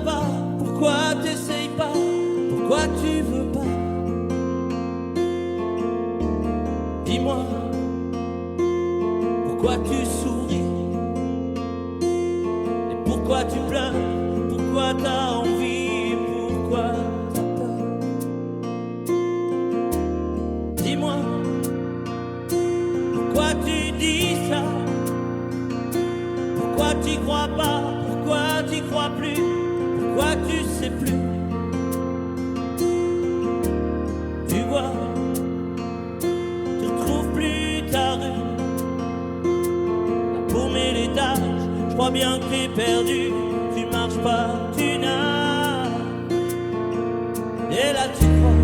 pas? Pourquoi t'essayes pas? Pourquoi tu veux pas? Dis-moi, pourquoi tu souris? Et pourquoi tu pleures? Pourquoi t'as envie? Pourquoi t'as peur? Dis-moi, pourquoi tu dis ça? Pourquoi t'y crois pas? Pourquoi t'y crois plus? Pourquoi tu sais plus? Tu vois, tu retrouves plus ta rue. La paumée l'étage, je crois bien que t'es perdu. Tu marches pas, tu nages. Et là tu crois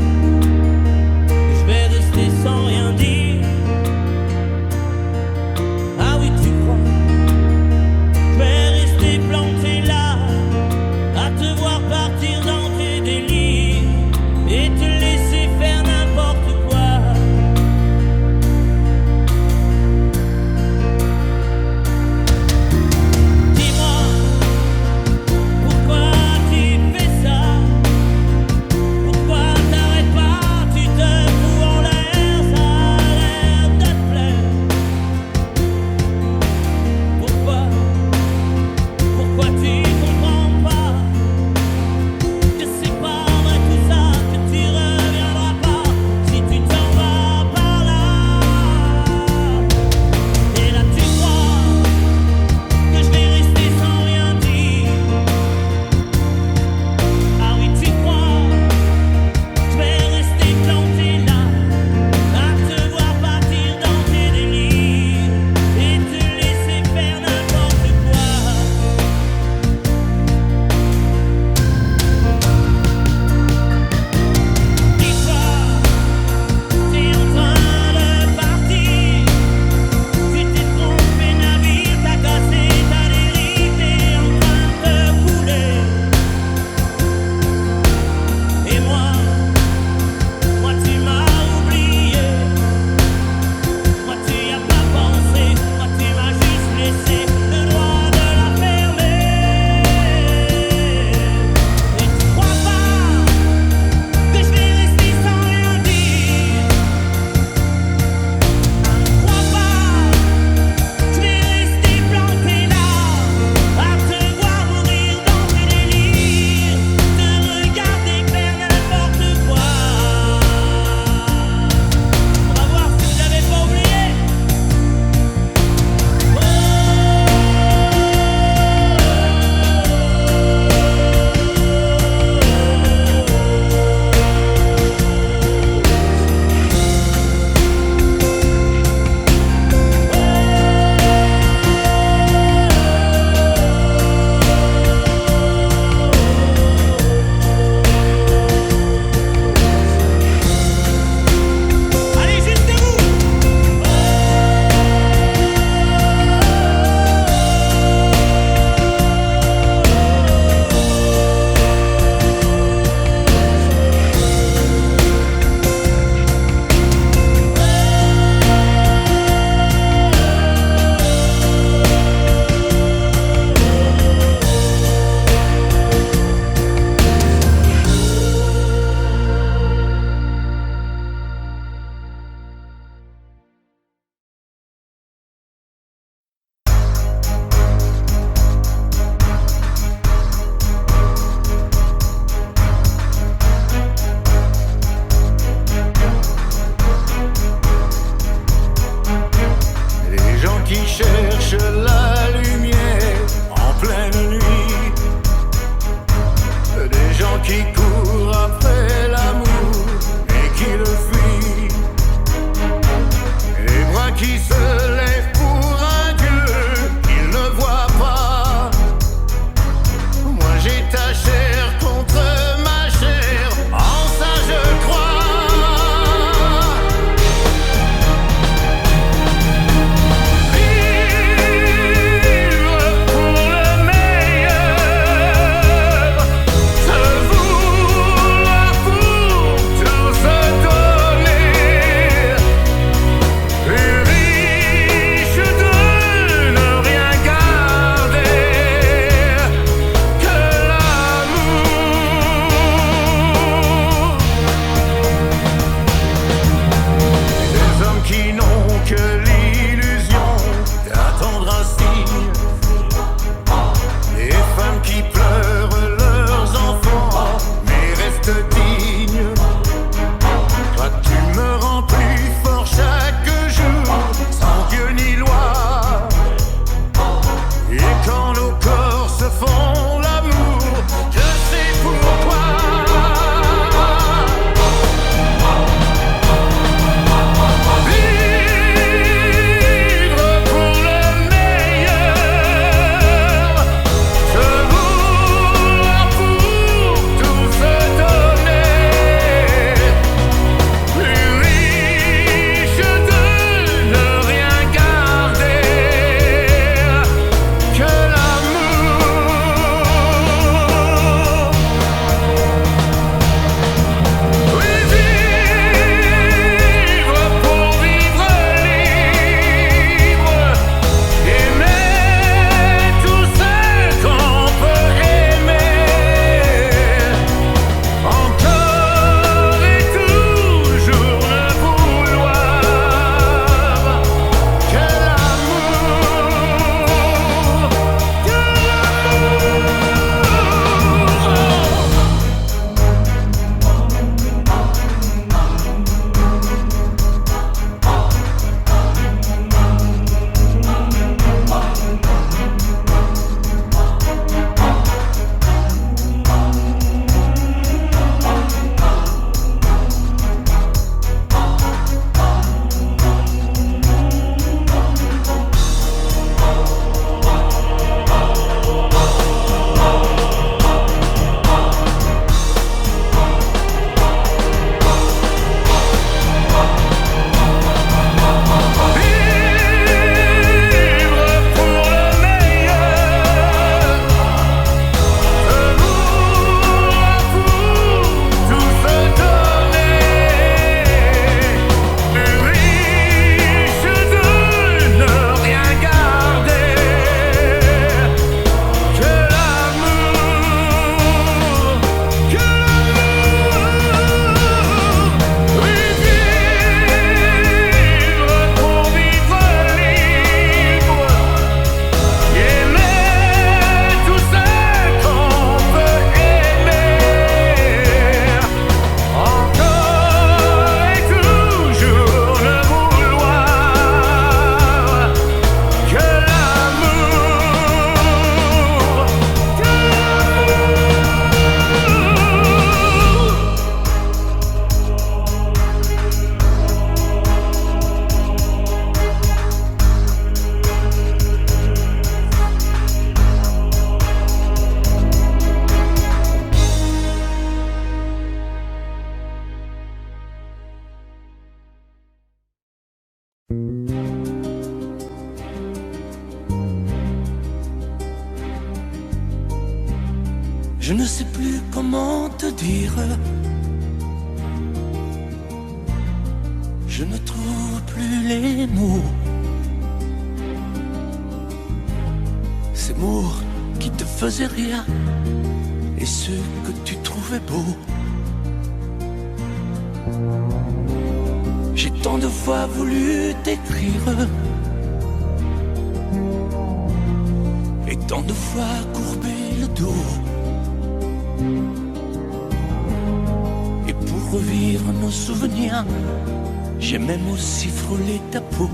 que je vais rester sans rien dire. Ah oui, tu crois je vais rester planté là, à te voir partir dans tes délires et te laisser faire n'importe quoi. Dis-moi, pourquoi tu fais ça? Pourquoi t'arrêtes pas? Tu te fous en l'air, ça a l'air de te plaire. Pourquoi tu comprends pas que c'est pas vrai tout ça, que tu reviendras pas si tu t'en vas par là? Et là tu crois que je vais rester sans rien dire. Ah oui, tu crois je vais rester planté là, à te voir partir dans tes délires et te laisser faire n'importe quoi. Dis-toi, t'es en train de partir. Tu t'es trompé navire, t'as cassé ta dérive, t'es en train de couler. Et moi tu m'as oublié. Moi tu y as pas pensé. Moi tu m'as juste laissé le droit de la fermer. Et tu crois pas que je vais rester sans rien dire? Crois pas je vais rester planté là, à te voir mourir dans tes délires, te regarder faire n'importe quoi. On va voir si vous l'avez pas oublié. Allez, jusqu'à vous. Les gens qui cherchent la lumière en pleine nuit, des gens qui courent après l'amour et qui le fuient, les bras qui se lèvent pour un Dieu qu'ils ne voient pas. Moi j'ai ta chair contre ma chair, en ça je crois. Vivre pour le meilleur, se vouer te dire? Je ne trouve plus les mots. Ces mots qui te faisaient rien et ceux que tu trouvais beaux. J'ai tant de fois voulu t'écrire et tant de fois courbé le dos. Et pour revivre nos souvenirs, j'ai même aussi frôlé ta peau.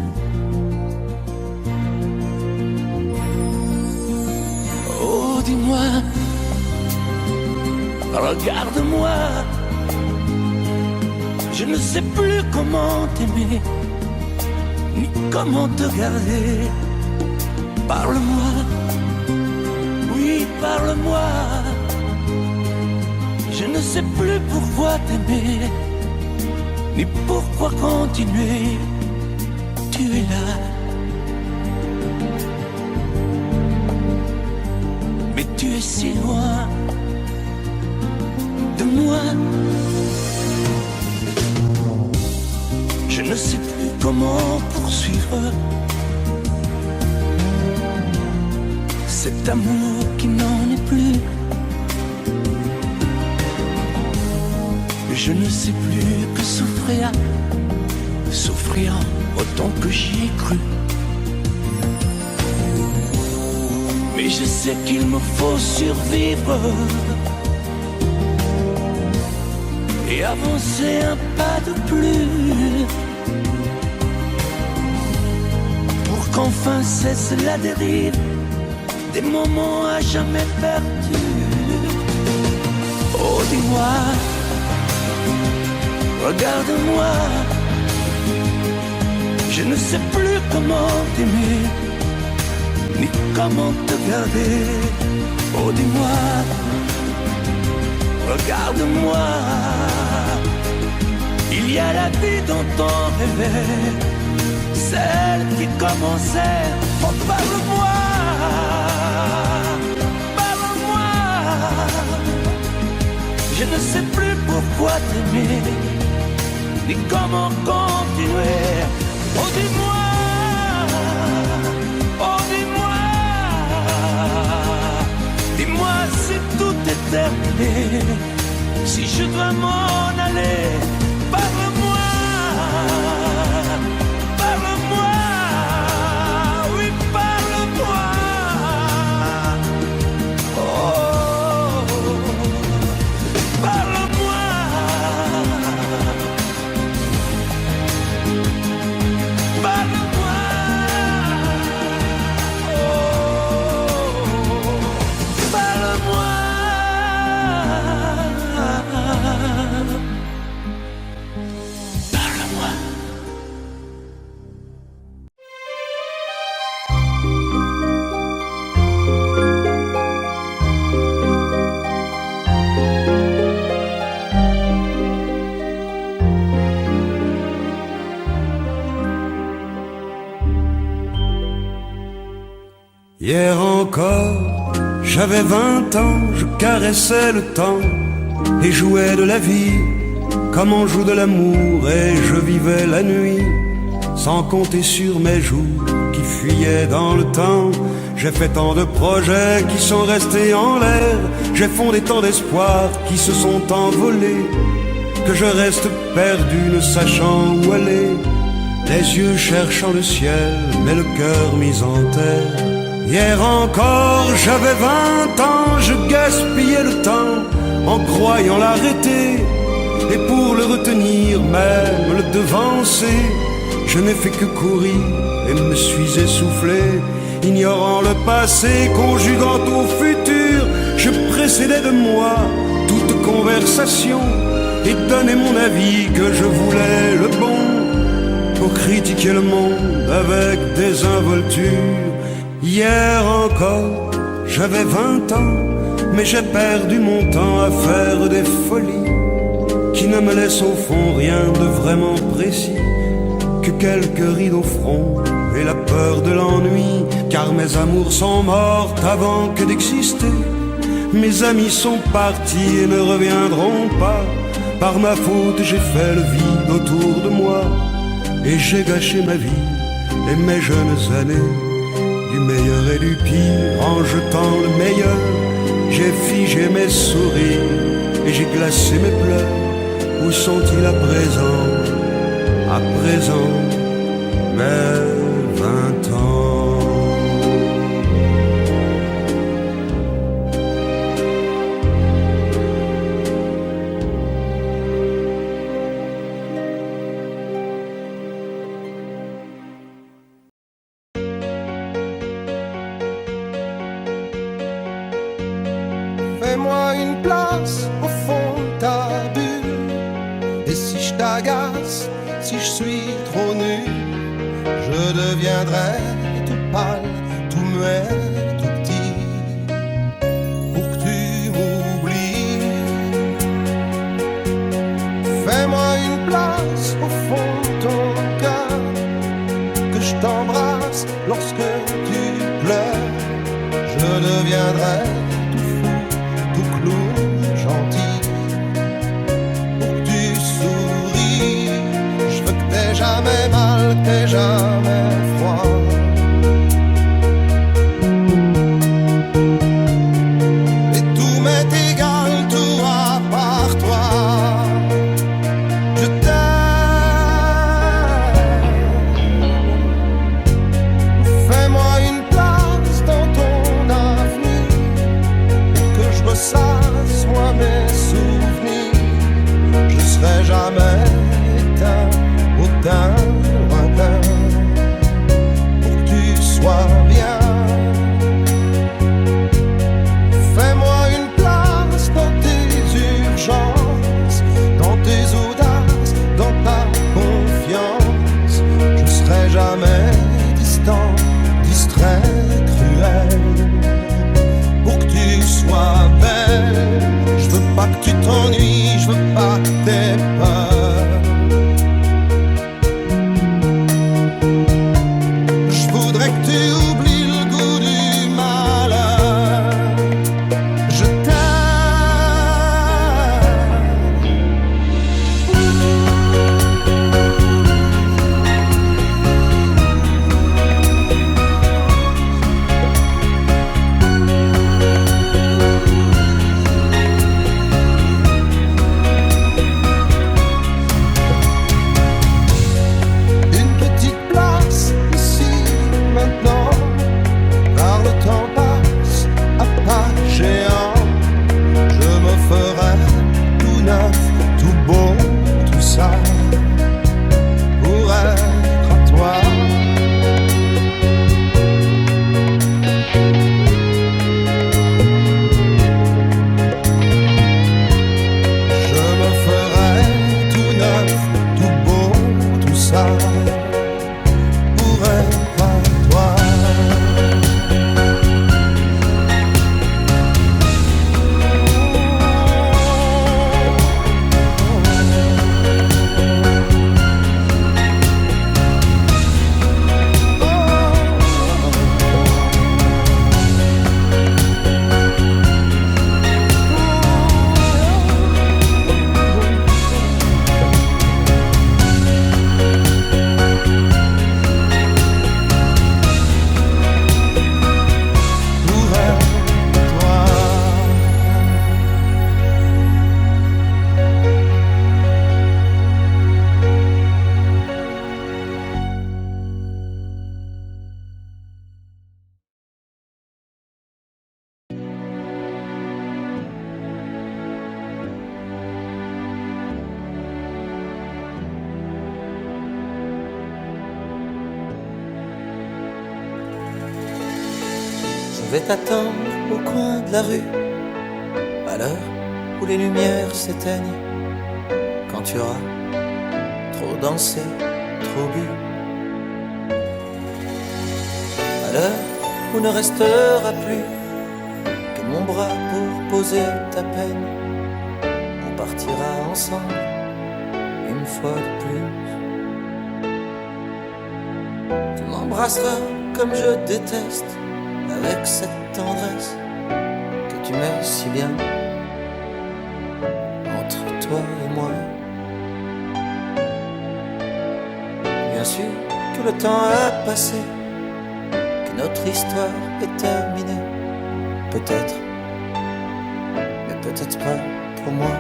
Oh, dis-moi, regarde-moi. Je ne sais plus comment t'aimer, ni comment te garder. Parle-moi, oui, parle-moi. Je ne sais plus pourquoi t'aimer, ni pourquoi continuer. Tu es là, mais tu es si loin de moi. Je ne sais plus comment poursuivre cet amour qui n'en est plus. Je ne sais plus que souffrir, souffrir autant que j'y ai cru. Mais je sais qu'il me faut survivre et avancer un pas de plus pour qu'enfin cesse la dérive des moments à jamais perdus. Oh, dis-moi, regarde-moi. Je ne sais plus comment t'aimer, ni comment te garder. Oh, dis-moi, regarde-moi. Il y a la vie dont on rêvait, celle qui commençait. Oh, parle-moi, parle-moi. Je ne sais plus pourquoi t'aimer, ni comment continuer. Oh, dis-moi, oh, dis-moi. Dis-moi si tout est terminé, si je dois m'en aller. Parle-moi, parle-moi, oui, parle-moi. Oh, parle-moi. Parle-moi. Oh, parle-moi. Hier encore, j'avais 20 ans, je caressais le temps et jouais de la vie comme on joue de l'amour, et je vivais la nuit sans compter sur mes jours qui fuyaient dans le temps. J'ai fait tant de projets qui sont restés en l'air, j'ai fondé tant d'espoirs qui se sont envolés, que je reste perdu ne sachant où aller, les yeux cherchant le ciel mais le cœur mis en terre. Hier encore, j'avais 20 ans, je gaspillais le temps en croyant l'arrêter, et pour le retenir, même le devancer, je n'ai fait que courir et me suis essoufflé. Ignorant le passé, conjuguant au futur, je précédais de moi toute conversation et donnais mon avis que je voulais le bon, pour critiquer le monde avec désinvolture. Hier encore, j'avais 20 ans, mais j'ai perdu mon temps à faire des folies qui ne me laissent au fond rien de vraiment précis, que quelques rides au front et la peur de l'ennui, car mes amours sont mortes avant que d'exister. Mes amis sont partis et ne reviendront pas. Par ma faute j'ai fait le vide autour de moi, et j'ai gâché ma vie et mes jeunes années. Du meilleur et du pire, en jetant le meilleur, j'ai figé mes sourires et j'ai glacé mes pleurs. Où sont-ils à présent, mes 20 ans? Fais-moi une place au fond de ta bulle. Et si je t'agace, si je suis trop nul, je deviendrai tout pâle, tout muet, tout petit, pour que tu m'oublies. Fais-moi une place au fond de ton cœur, que je t'embrasse lorsque tu pleures. Je deviendrai tout fou, tout clown, gentil, pour que tu souris. Je veux que t'aies jamais mal, que t'aies jamais froid. Et tout m'est égal, tout à part toi. Je t'aime. Fais-moi une place dans ton avenir, que je ressasse moi mes souvenirs. Je serai jamais éteint, autant lointain, pour que tu sois bien. Fais-moi une place dans tes urgences, dans tes audaces, dans ta confiance. Je serai jamais distant, distrait, cruel, pour que tu sois belle. Je veux pas que tu t'ennuies, je veux pas que t'aies peur. Je voudrais que tu oublies le goût du malheur. Je une petite place ici maintenant, car le temps passe à pas géant. Je me ferai tout neuf, tout beau, tout ça, pour être à toi. Je me ferai tout neuf, tout beau, tout ça, pour être à toi. Pour être toi. Je vais t'attendre au coin de la rue, à l'heure où les lumières s'éteignent, quand tu auras trop dansé, trop bu, à l'heure où ne restera plus que mon bras pour poser ta peine. On partira ensemble une fois de plus. Tu m'embrasseras comme je déteste, avec cette tendresse que tu m'aimes si bien. Entre toi et moi, bien sûr que le temps a passé, que notre histoire est terminée. Peut-être, mais peut-être pas pour moi.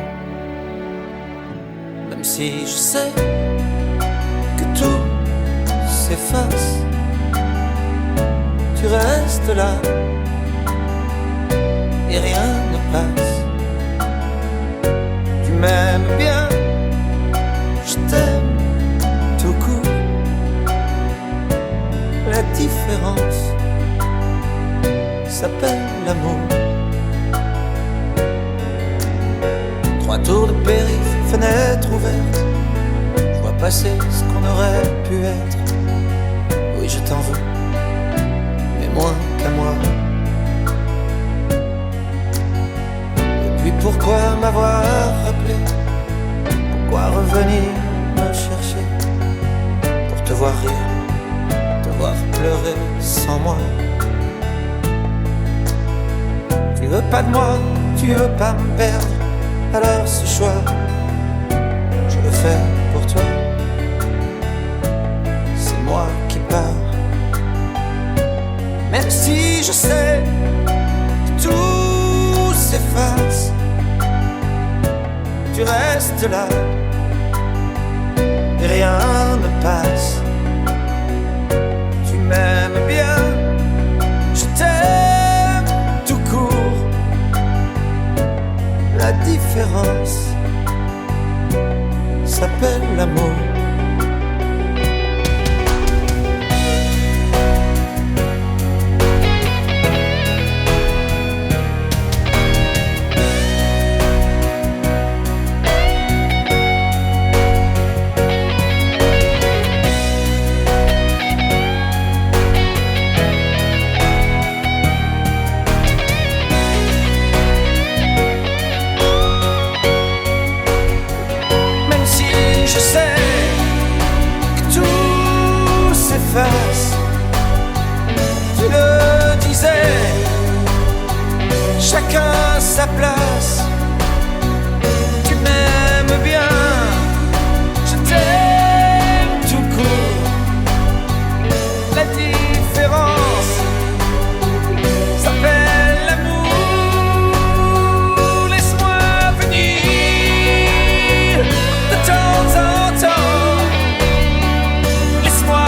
Même si je sais que tout s'efface, tu restes là et rien ne passe. Tu m'aimes bien, je t'aime tout court. La différence s'appelle l'amour. 3 tours de périph', fenêtre ouverte, je vois passer ce qu'on aurait pu être. Oui, je t'en veux, mais moins qu'à moi. Et puis pourquoi m'avoir rappelé? Pourquoi revenir me chercher? Pour te voir rire, te voir pleurer sans moi. Tu veux pas de moi, tu veux pas me perdre. Alors ce choix, je le fais pour toi. C'est moi qui pars. Même si je sais que tout s'efface, tu restes là et rien ne passe. Tu m'aimes bien, je t'aime tout court. La différence s'appelle l'amour. Tu le disais, chacun sa place. Tu m'aimes bien, je t'aime tout court. La différence s'appelle l'amour. Laisse-moi venir de temps en temps. Laisse-moi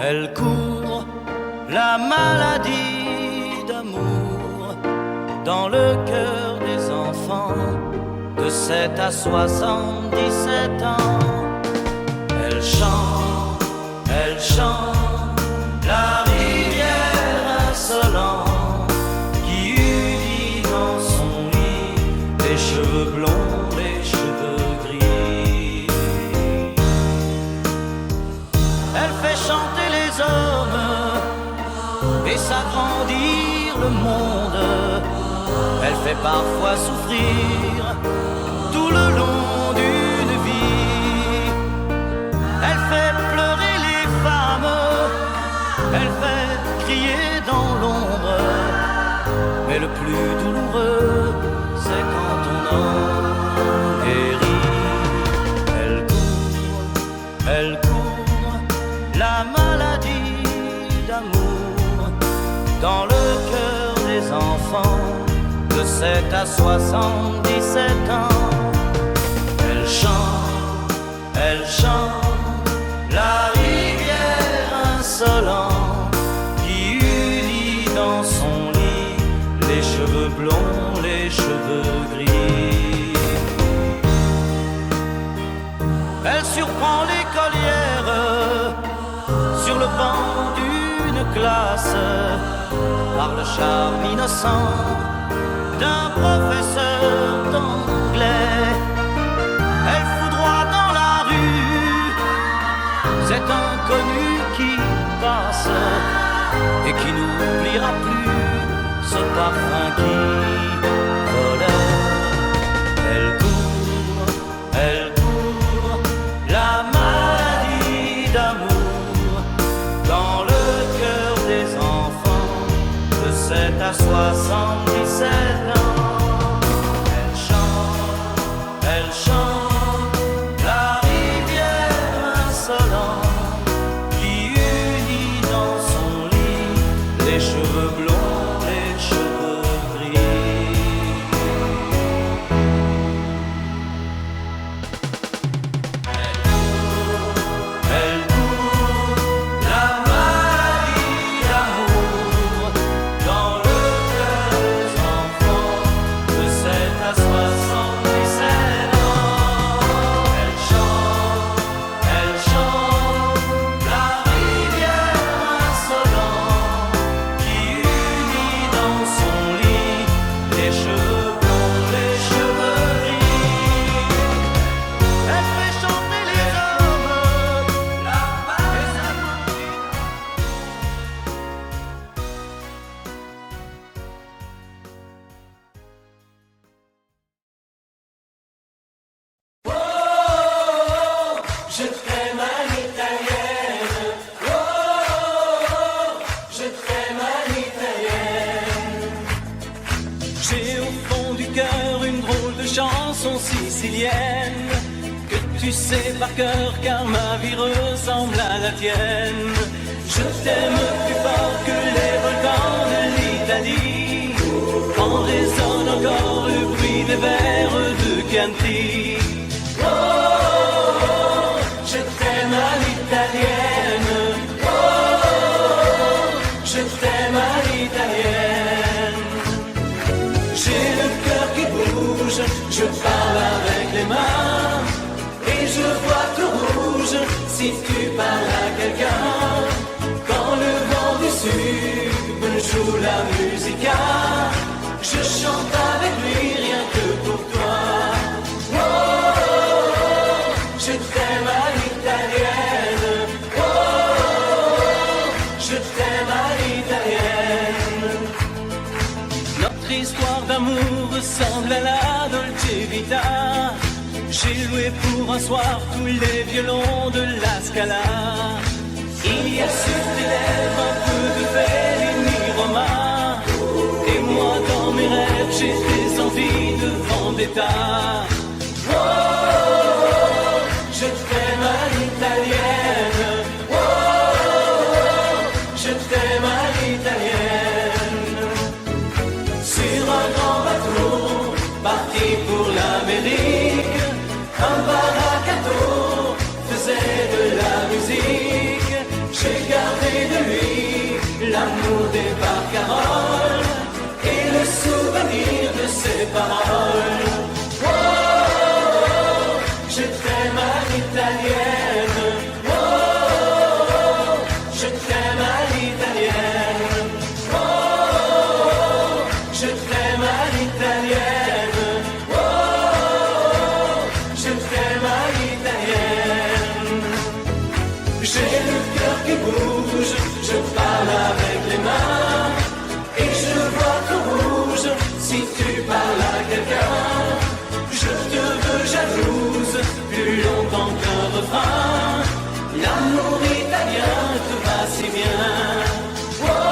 elle court, la maladie d'amour dans le cœur des enfants de 7 à 77 ans. Elle chante, la rivière insolente qui eut dit dans son lit les cheveux blonds, les cheveux gris. Elle fait chanter les hommes et s'agrandir le monde. Elle fait parfois souffrir tout le long d'une vie. Elle fait pleurer les femmes, elle fait crier dans l'ombre. Mais le plus douloureux, c'est quand on en guérit. d'amour dans le cœur des enfants de 7 à 77 ans. Elle chante la rivière insolente qui unit dans son lit les cheveux blonds, les cheveux gris. Elle surprend l'écolière sur le banc d'une classe par le charme innocent d'un professeur d'anglais. Elle foudroie dans la rue cet inconnu qui passe et qui n'oubliera plus ce parfum qui volait. Elle court, la maladie d'amour dans le cœur des enfants de 7 à 77 ans. Elle chante la rivière insolente qui unit dans son lit les cheveux blonds, les cheveux gris. Elle court, la maladie d'amour dans le cœur des enfants de 7 à 77 ans. Elle chante la rivière insolente qui unit dans son lit les cheveux blonds, les cheveux gris. Elle fait chanter les hommes, les amours. Je t'aime à l'italienne, oh, je t'aime à l'italienne. J'ai au fond du cœur une drôle de chanson sicilienne que tu sais par cœur car ma vie ressemble à la tienne. Je t'aime plus fort que les volcans de l'Italie, quand résonne encore le bruit des vers de Chianti. Oh, je t'aime à l'italienne. Oh, je t'aime à l'italienne. J'ai le cœur qui bouge, je parle avec les mains et je vois tout rouge si tu parles à quelqu'un. Quand le vent du sud me joue la musica, je chante avec lui rien que pour toi. Je t'aime à l'italienne, oh, je t'aime à l'italienne. Notre histoire d'amour ressemble à la Dolce Vita. J'ai loué pour un soir tous les violons de la Scala. Il y a sur tes lèvres un peu de Fellini Roma. Et moi dans mes rêves j'ai des envies de vendetta. Je t'aime à l'italienne, oh, je t'aime à l'italienne. Sur un grand bateau, parti pour l'Amérique, un baracato faisait de la musique. J'ai gardé de lui l'amour des barcaroles et le souvenir de ses paroles. Je t'aime à l'italienne, oh, je t'aime à l'italienne, oh, je t'aime à l'italienne, oh, je t'aime à l'italienne. J'ai le cœur qui bouge, je parle avec les mains et je vois tout rouge si tu parles à quelqu'un. Je te veux jalouse, plus longtemps qu'un refrain. L'amour italien te va si bien. Oh,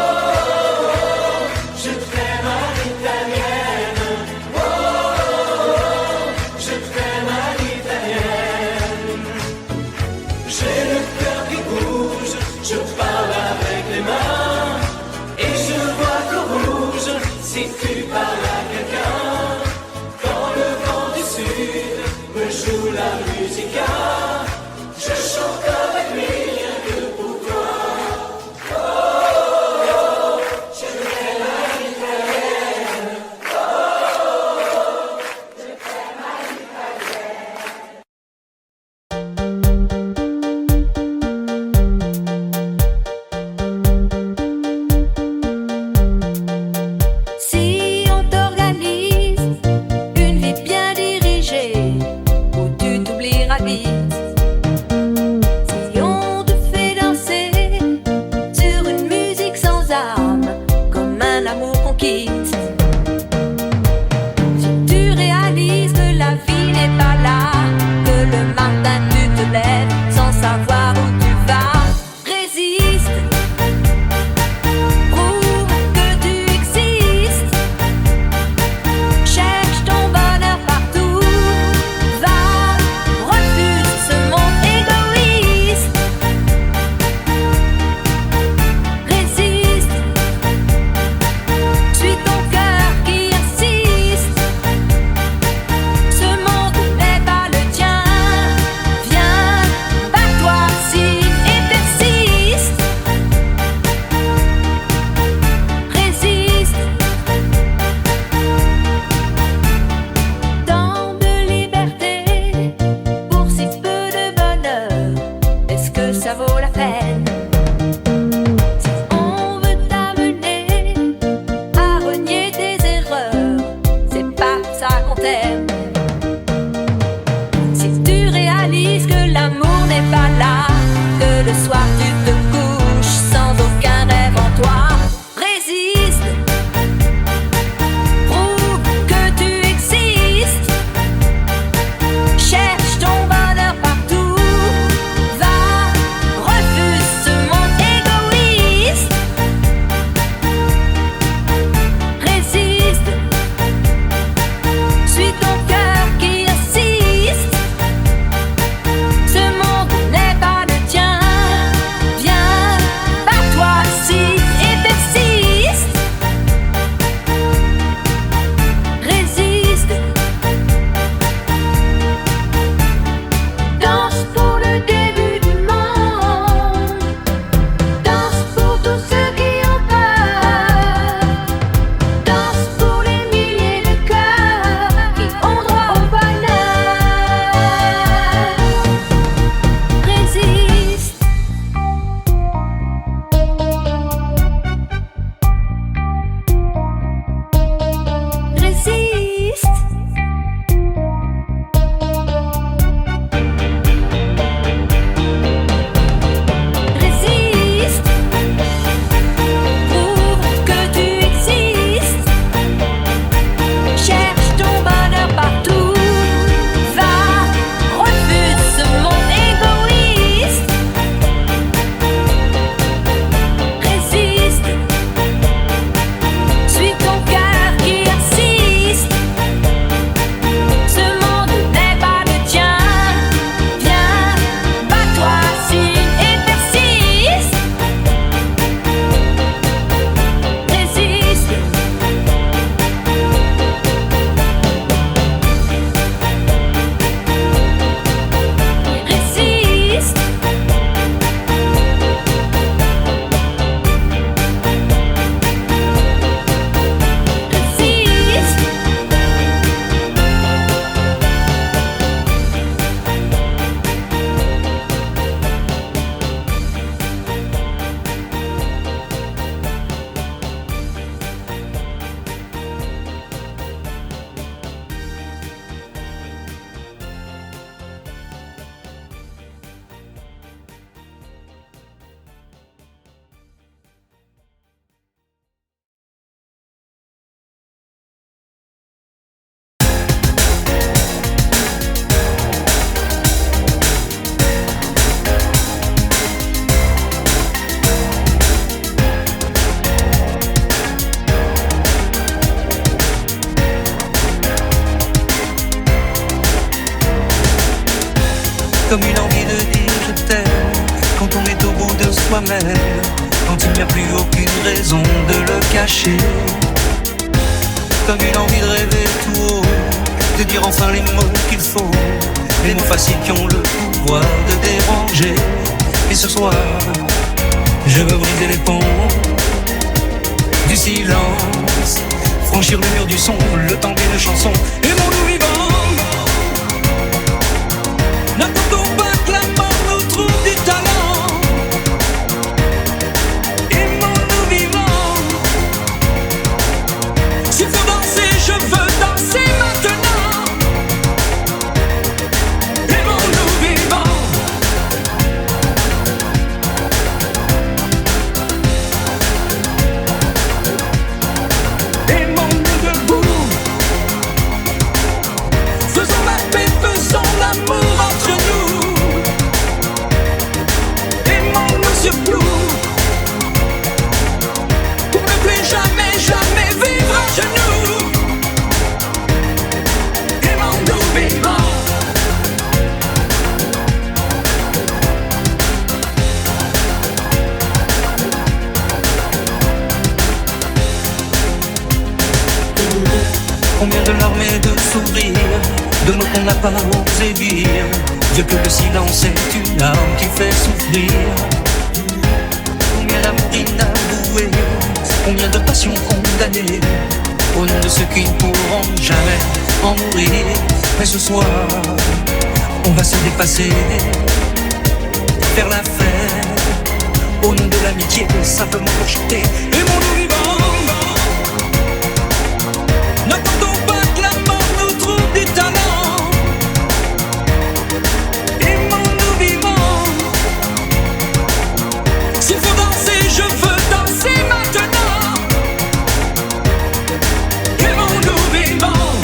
comme une envie de dire je t'aime, quand on est au bout de soi-même, quand il n'y a plus aucune raison de le cacher. Comme une envie de rêver tout haut, de dire enfin les mots qu'il faut, les mots faciles qui ont le pouvoir de déranger. Et ce soir, je veux briser les ponts du silence, franchir le mur du son, le temps d'une chanson. Aimons-nous vivants, n'attendons pas que la mort nous trouve du talent. Aimons-nous vivants, s'il faut danser, je veux danser maintenant. Aimons-nous vivants. Aimons-nous debout, faisons la paix, faisons l'amour entre nous. Aimons-nous surtout, pour ne plus jamais, jamais vivre à genoux. Aimons-nous vivants. Combien de larmes et de sourires, de mots qu'on n'a pas osé dire, Dieu que le silence est une arme qui fait souffrir. Combien d'amour inavoué, combien de passions condamnées, au nom de ceux qui ne pourront jamais en mourir. Mais ce soir, on va se dépasser, faire la fête, au nom de l'amitié, simplement pour chanter. Aimons-nous vivants. N'attendons pas que la mort nous trouve du talent. Aimons-nous vivants, s'il faut danser, je veux danser maintenant. Aimons-nous vivants.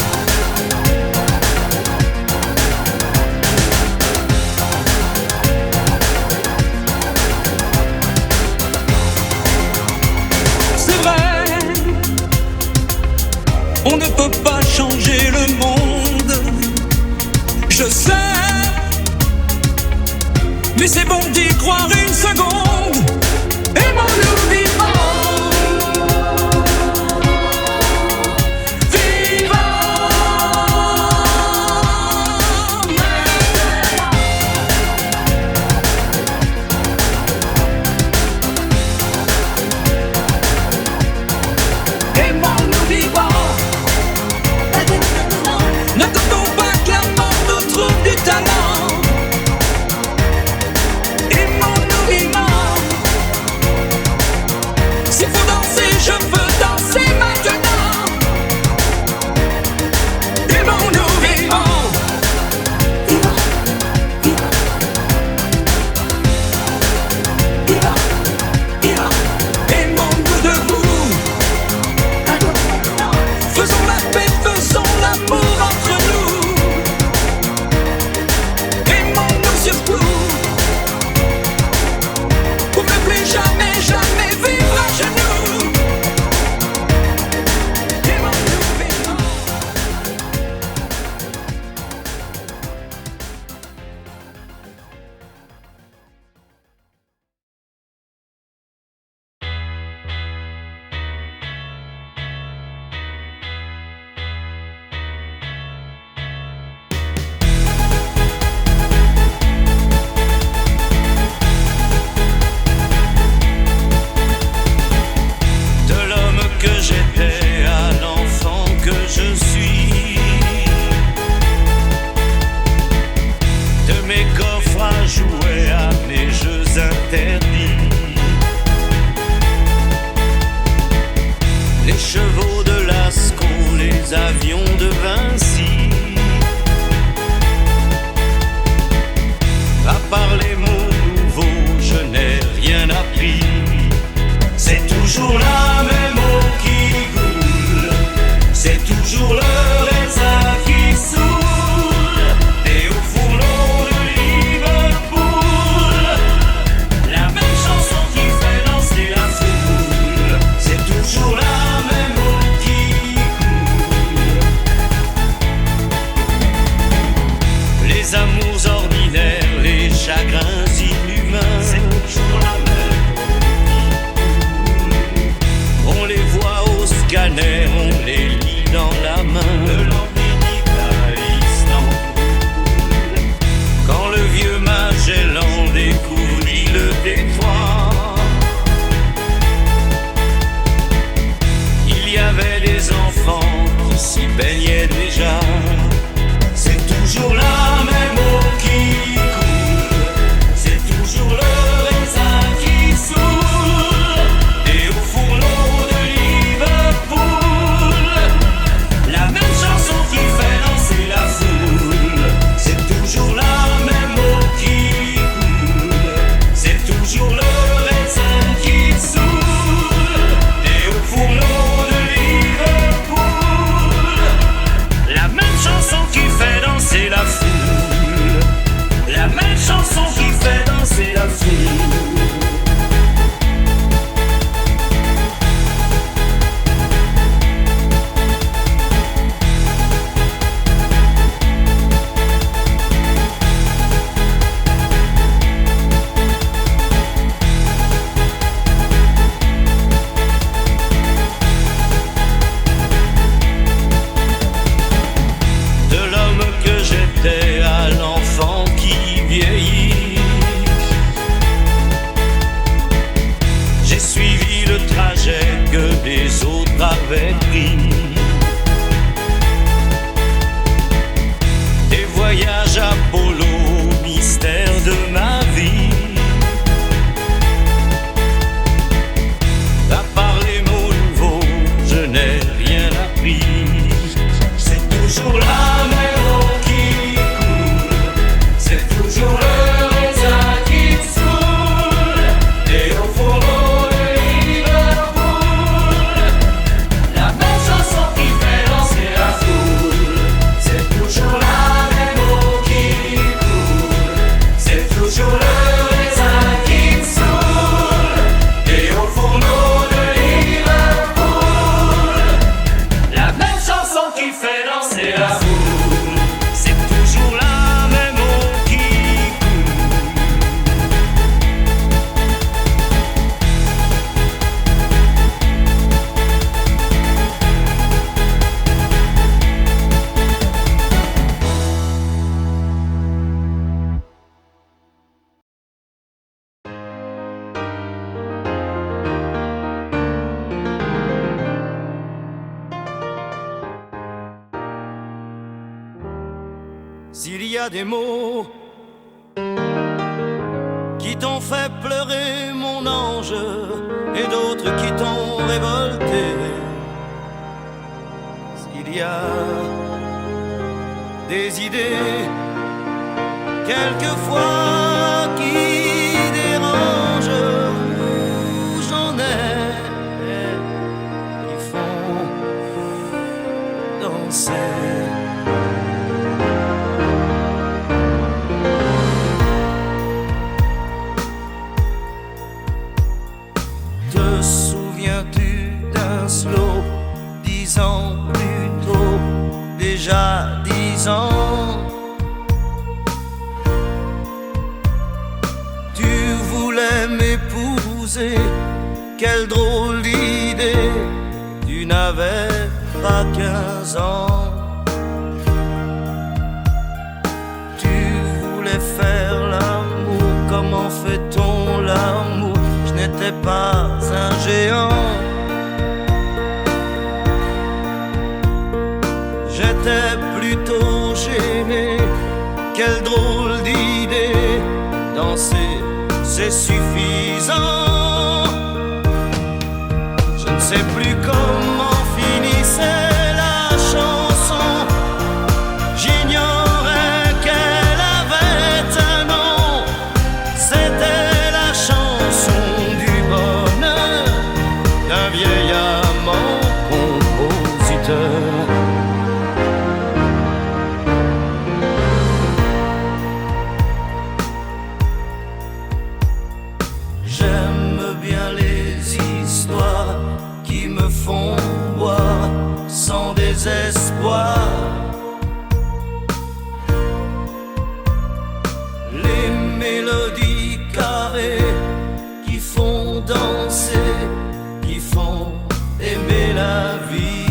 C'est vrai, on ne peut pas changer le monde, je sais, mais c'est bon d'y croire une seconde. Aimons-nous vivants, vivants. Aimons-nous vivants. N'attendons pas que la mort nous trouve du talent. Aimons-nous vivants, s'il faut danser, je veux danser maintenant. Aimons-nous vivants. Aimons-nous debout, faisons la paix, faisons l'amour entre nous. Aimons-nous surtout, pour ne plus jamais, jamais vivre à genoux. Aimons-nous vivants. De l'homme que j'étais à l'enfant que je suis, de mes coffres à jouets à mes jeux interdits, les chevaux de Lascaux, les avions de Vinci, à part les mots nouveaux, je n'ai rien appris. C'est toujours la même eau qui coule, c'est toujours le raisin qui saoule, et au fourneau de Liverpool, la même chanson qui fait danser la foule. C'est toujours la même eau qui coule. Les amours ordinaires, m'avait pris. Des voyages Apollo, mystère de ma vie. À part les mots nouveaux, je n'ai rien appris. C'est toujours la même eau qui coule, c'est toujours le raisin qui saoule. Et au fourneau de Liverpool, la même chanson qui fait danser la foule. C'est toujours la même eau qui coule, c'est toujours le raisin qui saoule. Et au fourneau de Liverpool, la même chanson qui fait danser la foule. C'est toujours la même eau qui coule. S'il y a des mots qui t'ont fait pleurer, mon ange, et d'autres qui t'ont révolté, s'il y a des idées quelquefois qui dérangent, ou j'en ai qui font danser. Te souviens-tu d'un slow 10 ans plus tôt, déjà 10 ans? Tu voulais m'épouser, quelle drôle d'idée, tu n'avais pas 15 ans. Tu voulais faire l'amour, comment fait-on l'amour? Je n'étais pas un géant, j'étais plutôt gêné. Quelle drôle d'idée, danser c'est suffisant. Je ne sais plus comment finissait la chanson, j'ignorais qu'elle avait un nom. C'était la chanson du bonheur d'un vieil amant compositeur. J'aime bien les histoires qui me font boire sans désespoir. Les mélodies carrées qui font danser, qui font aimer la vie.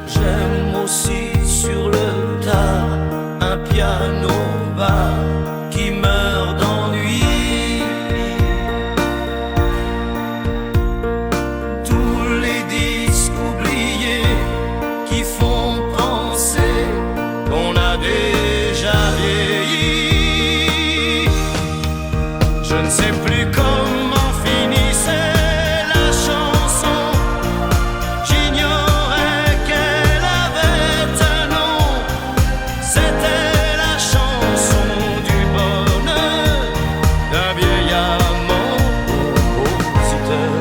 J'aime aussi sur le tas un piano bas qui meurt d'ennui. Tous les disques oubliés qui font penser qu'on a déjà vieilli. Je ne sais plus comment finissait la chanson, j'ignorais qu'elle avait un nom. C'était la chanson du bonheur d'un vieil amant compositeur.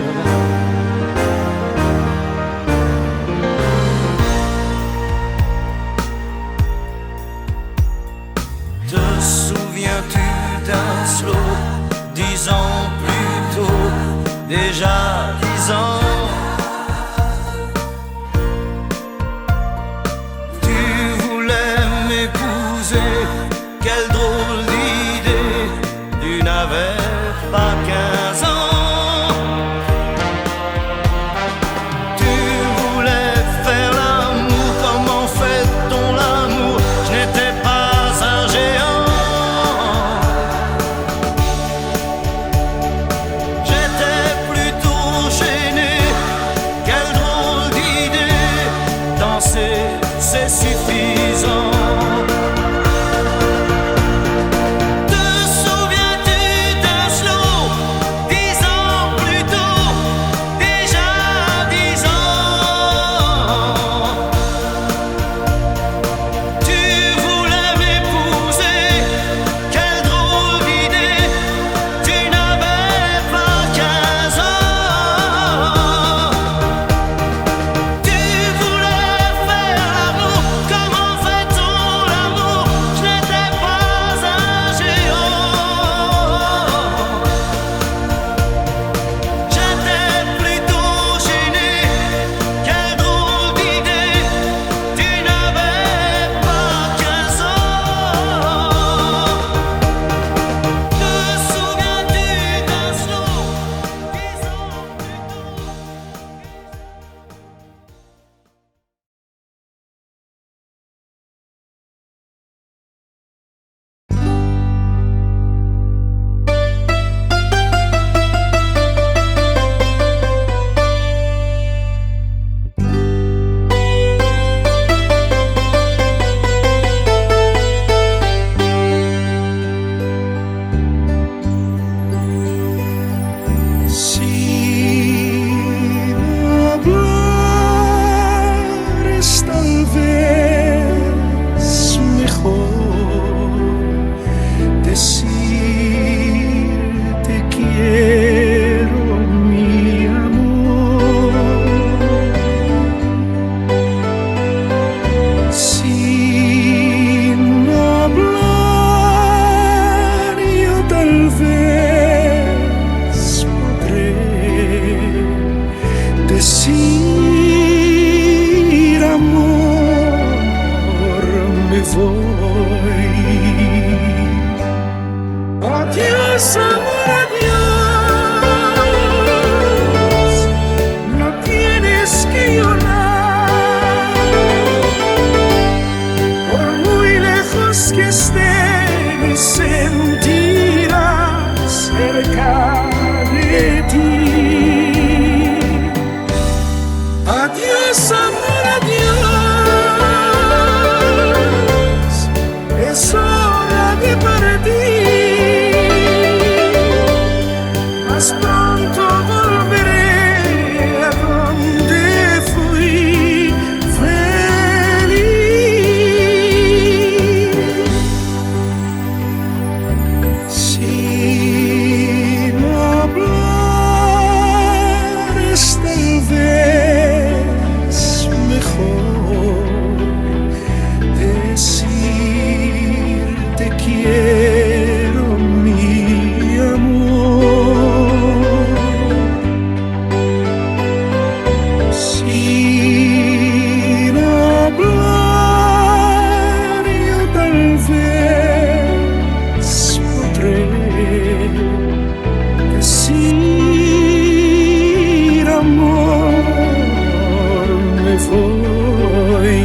Te souviens-tu d'un slow 10 ans plus tôt, déjà 10 ans? Tu voulais m'épouser, quelle drôle d'idée, tu n'avais pas 15 ans. Tu voulais faire l'amour, comment fait-on l'amour? Je n'étais pas un géant, j'étais plutôt gêné. de ti. Adiós, amor, adiós. Es hora de partir. Más pronto volveré a donde fui feliz. Si no hablares tal vez mejor decir te quiero, mi amor. Si no hablar yo tal vez podré decir amor, me voy.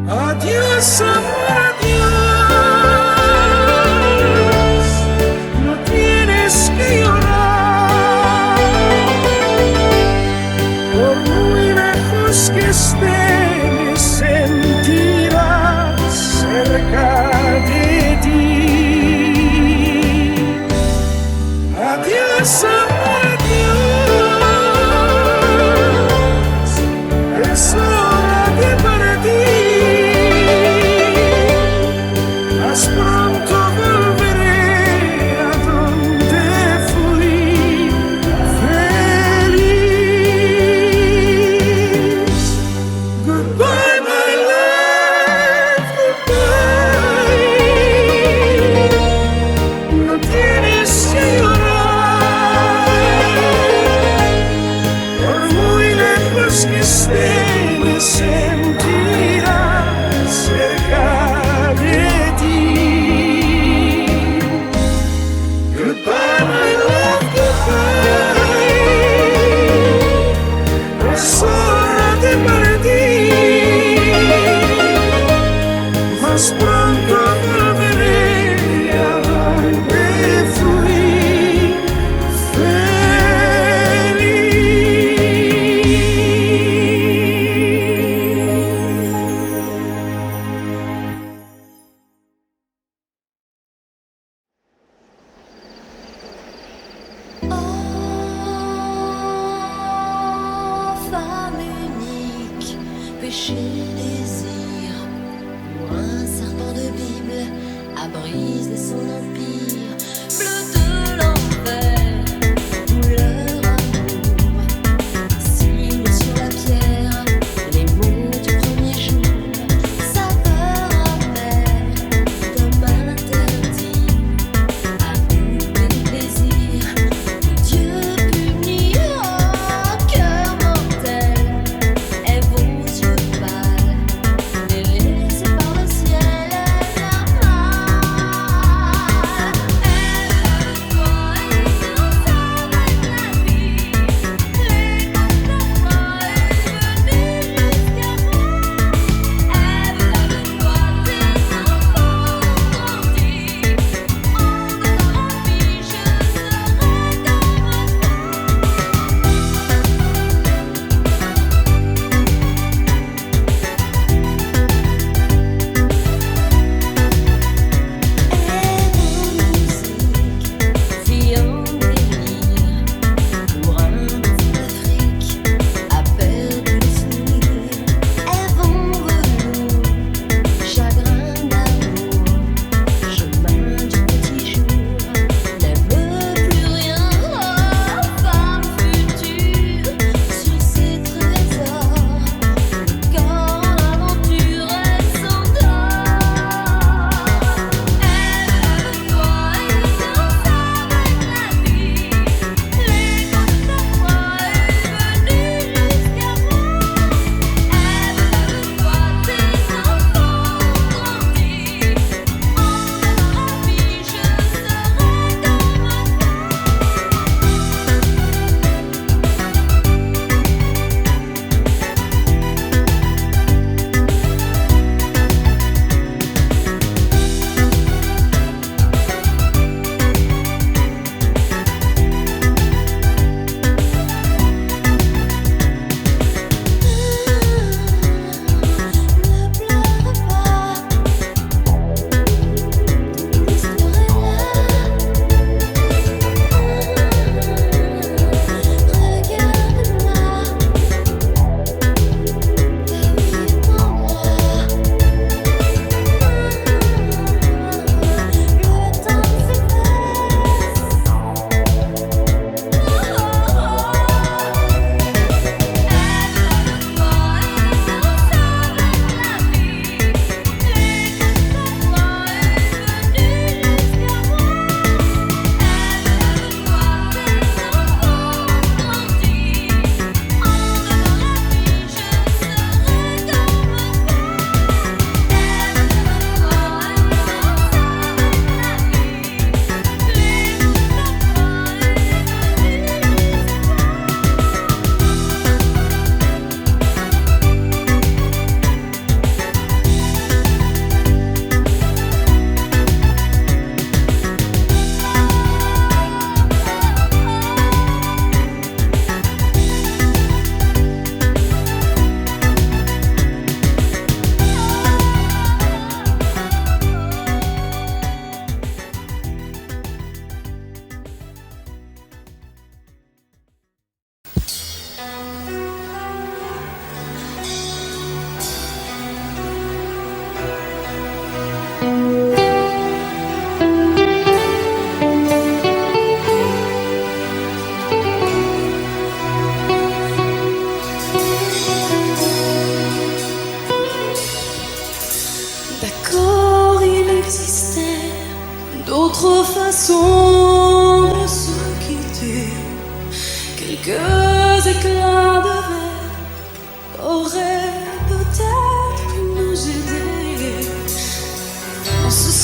Adiós, amor, adiós. No tienes que llorar. Por muy lejos que estés, me sentirás cerca de ti. Adiós, amor, adiós. Es hora de partir. Más pronto volveré a donde fui feliz. Goodbye, my love, goodbye. No tienes que llorar. Por muy lejos que esté, me sentirás cerca de ti. Goodbye, my love, goodbye. Es hora de partir. Más pronto volveré a donde fui feliz.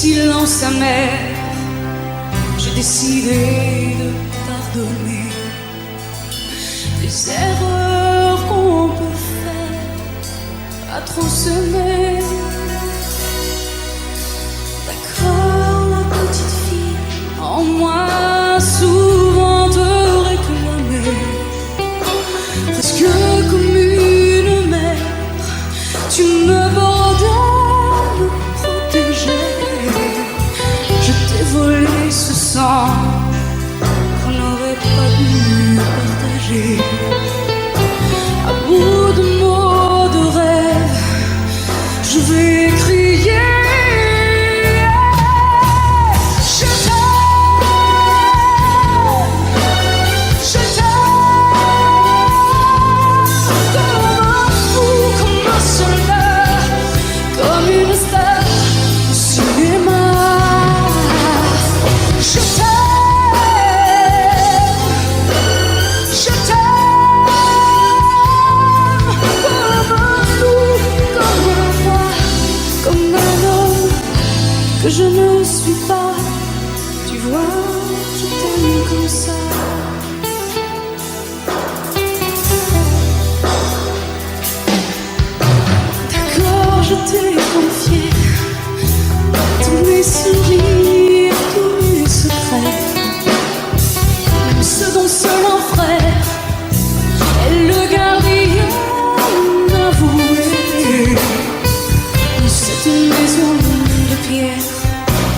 silence amer, j'ai décidé de pardonner les erreurs qu'on peut faire à trop s'aimer. D'accord, la petite fille en moi souvent te réclamait, presque comme une mère, tu me bordais, me protégeais. Je t'ai volé ce sang qu'on n'aurait pas dû partager. À bout de mots, de rêves, je vais crier. Je t'aime, comme un fou, comme un soldat, comme une star au cinéma. Je t'aime, comme un fou, comme un roi, comme un homme que je ne suis pas. Tu vois, je t'aime comme ça. D'accord, je t'ai confié tous mes sourires, tous mes secrets, même ceux dont seul un frère est le gardien avoué. C'est une maison de pierre,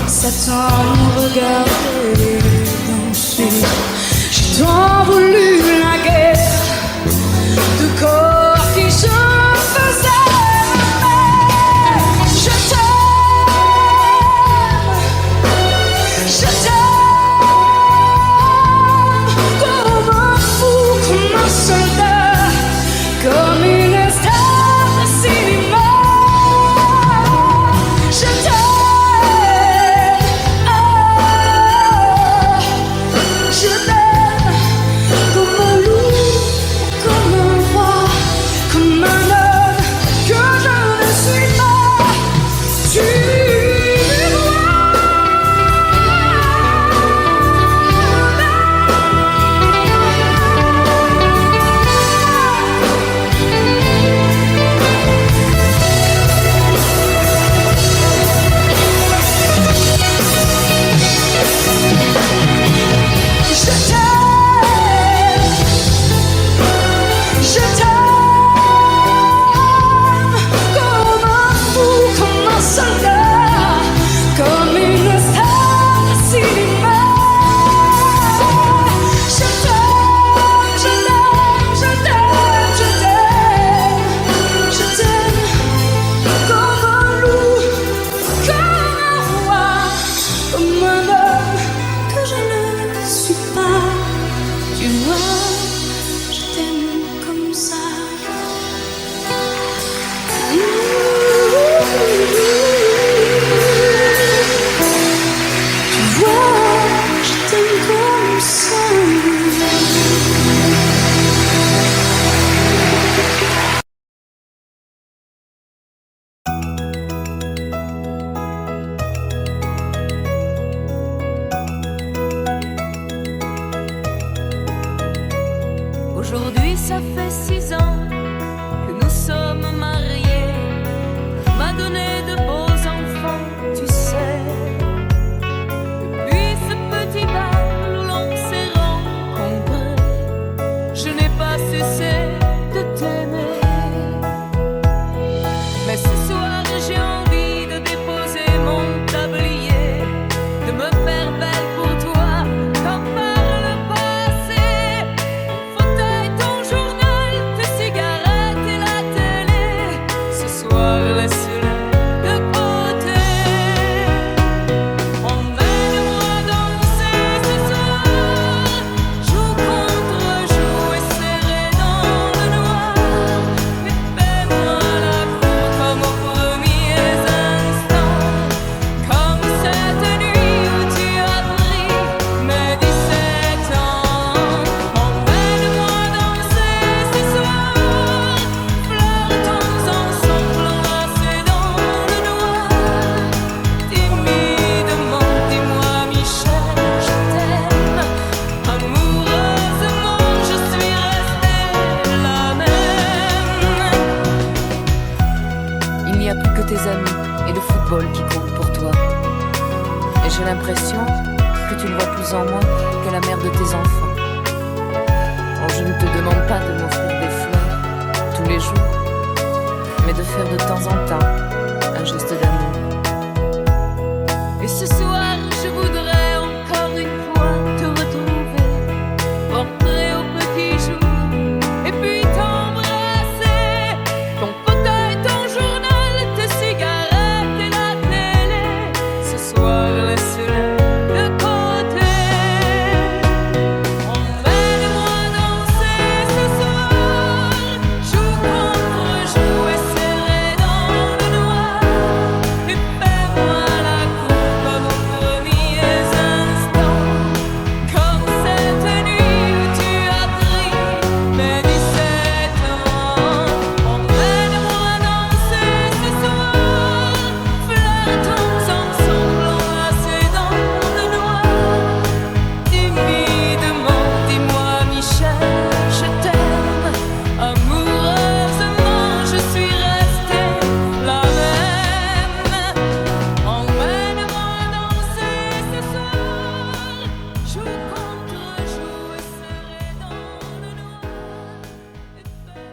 Satan nous regardait danser. J'ai tant voulu la guerre de corps qui se faisaient aimer. Je t'aime, comme un fou, comme un soldat, comme une star de cinéma. Je t'aime, comme un loup, comme un roi, comme un homme que je ne suis pas. Tu je t'aime, comme un fou, comme un soldat, comme une star de cinéma. Je t'aime, je t'aime, je t'aime, je t'aime, je t'aime, comme un loup, comme un roi, comme un homme que je ne suis pas. Tu vois, je t'aime comme ça. Tu vois, je t'aime comme ça. Aujourd'hui, ça fait 6 ans que nous sommes mariés. M'a donné de beaux enfants, tu sais. Depuis ce petit bal où l'on s'est rencontrés, je n'ai pas cessé de t'aimer. Mais ce soir, j'ai envie de déposer mon tablier, de me faire belle pour toi, comme par le passé. Fauteuil, ton journal, chose en moi que la mère de tes enfants. Oh, je ne te demande pas de m'offrir des fleurs tous les jours, mais de faire de temps en temps un geste d'amour. Et ce soir, je voudrais encore une fois te retrouver, rentrer au petit jour, et puis t'embrasser. Ton fauteuil, ton journal, tes cigarettes et la télé, ce soir, laisse-les de côté. Emmène-moi danser ce soir, joue contre joue et serré dans le noir, et fais-moi la cour comme aux premiers instants, comme cette nuit où tu as pris mes 17 ans. Emmène-moi danser ce soir, flirtons ensemble enlacés dans le noir. Timidement, dis-moi Michel, je t'aime. Amoureusement, je suis restée la même. Emmène-moi danser ce soir, joue contre joue et serré dans le noir, et fais-moi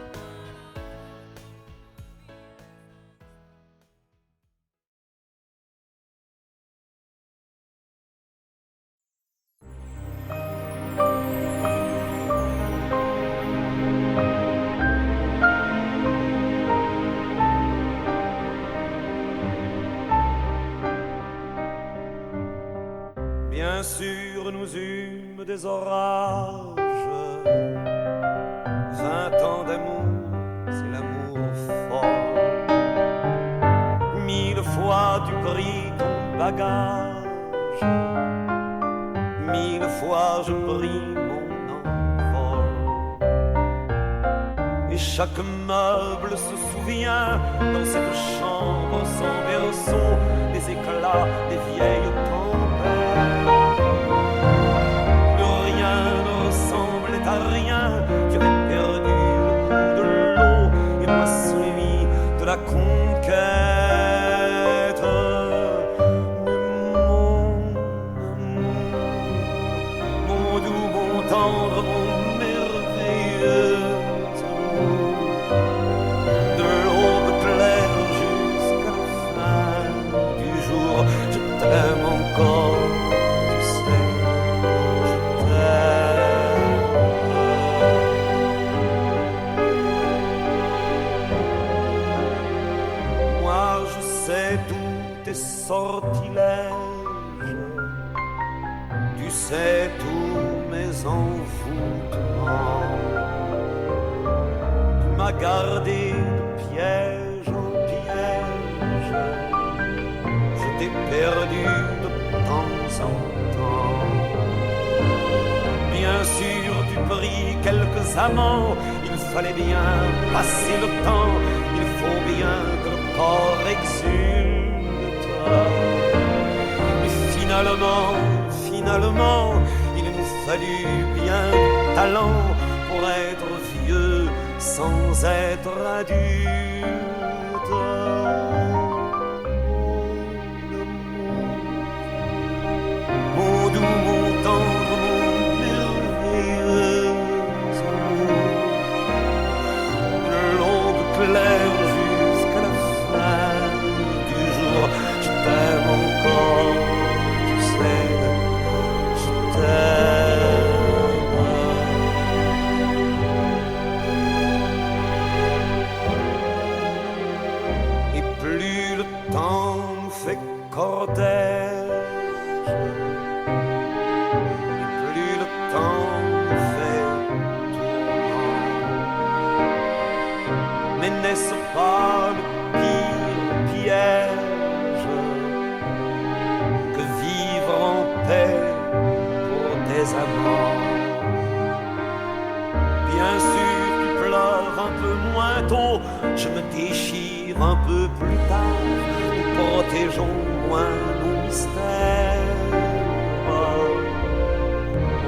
Bien sûr, nous eûmes des orages. 20 ans d'amour, c'est l'amour fort. 1000 fois tu pris ton bagage. 1000 fois je pris mon envol. Et chaque meuble se souvient dans cette chambre sans berceau des éclats des vieilles tempêtes. Plus rien ne ressemblait à rien. Tu avais perdu le goût de l'eau et moi celui de la conquête. Mon doux, mon tendre, mon merveilleux amour, de l'aube claire jusqu'à la fin du jour, je t'aime encore, tu sais, je t'aime. Moi je sais tous tes sortilèges, tu sais tous mes envoûtements. Tu m'as gardé de piège en piège, je t'ai perdu de temps en temps. Bien sûr, tu pris quelques amants, il fallait bien passer le temps, il faut bien que le corps exulte. Mais finalement, il nous fallut bien du talent pour être vieux sans être adulte. Mon doux, mon tendre, mon merveilleux amour, de l'aube claire jusqu'à la fin du jour, je t'aime encore, tu sais, je t'aime. Et plus le temps nous fait cortège, et plus le temps nous fait tourment. Mais n'est-ce pas le pire piège que vivre en paix pour des amants? Bien sûr, tu pleures un peu moins tôt, je me déchire un peu plus tard, nous protégeons moins nos mystères.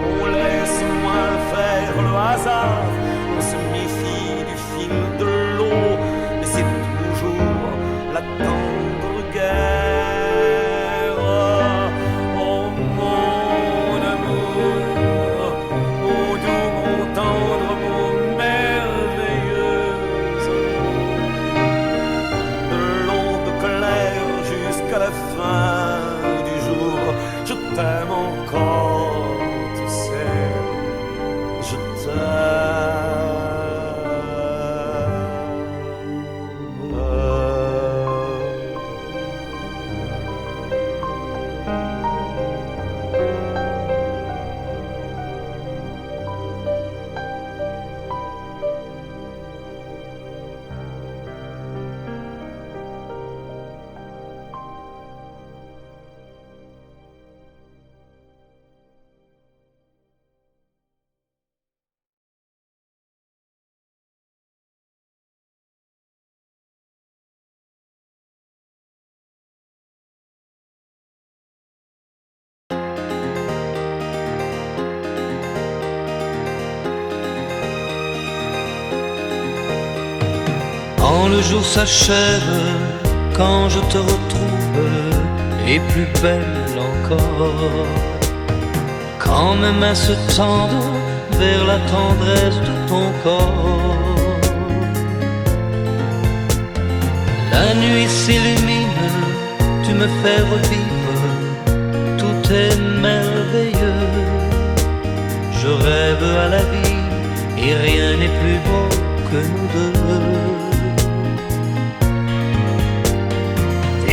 On laisse moins faire le hasard, on se méfie du fil de l'eau, mais c'est toujours la tendre guerre. Oh mon amour, Quand le jour s'achève, quand je te retrouve, et plus belle encore, quand mes mains se tendent vers la tendresse de ton corps. La nuit s'illumine, tu me fais revivre, tout est merveilleux. Je rêve à la vie et rien n'est plus beau que nous deux.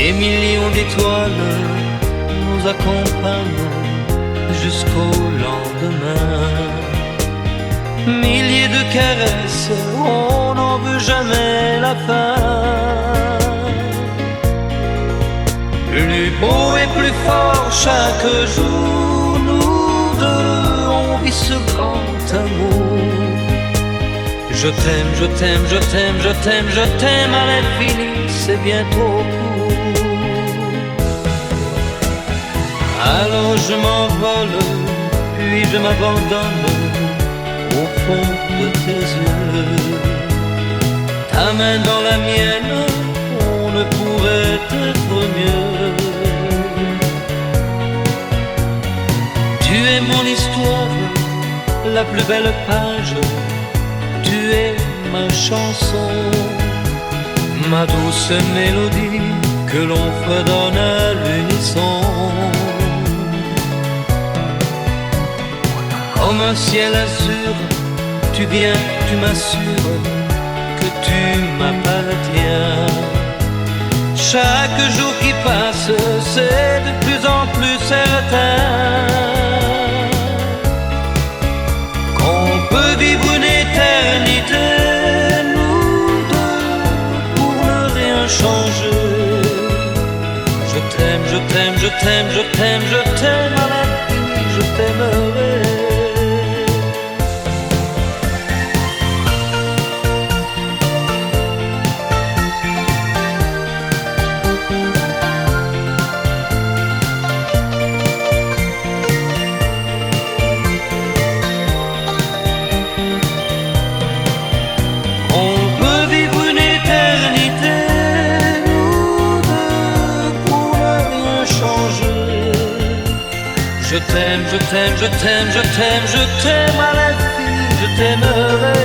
Des millions d'étoiles nous accompagnent jusqu'au lendemain. Milliers de caresses, on n'en veut jamais la fin. Plus beau et plus fort chaque jour, nous deux, on vit ce grand amour. Je t'aime, je t'aime, je t'aime, je t'aime, je t'aime à l'infini, c'est bien trop court. Alors je m'envole, puis je m'abandonne au fond de tes yeux. Ta main dans la mienne, on ne pourrait être mieux. Tu es mon histoire, la plus belle page. Tu es ma chanson, ma douce mélodie que l'on fredonne à l'unisson. Comme un ciel azur, tu viens, tu m'assures que tu m'appartiens. Chaque jour qui passe, c'est de plus en plus certain qu'on peut vivre une éternité, nous deux, pour ne rien changer. Je t'aime, je t'aime, je t'aime, je t'aime, je t'aime à l'infini, je t'aimerai. Je t'aime, je t'aime, je t'aime, je t'aime, je t'aime à l'infini, je t'aimerai.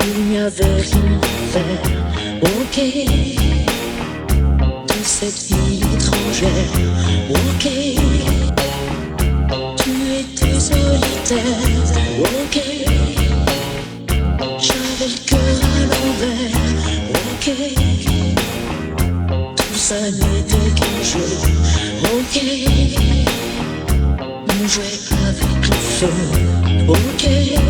il n'y avait rien à faire. Ok, dans cette ville étrangère. Ok, tu étais solitaire. Ok, j'avais le cœur à l'envers. Ok, tout ça n'était qu'un jeu. Ok, on jouait avec le feu. Ok.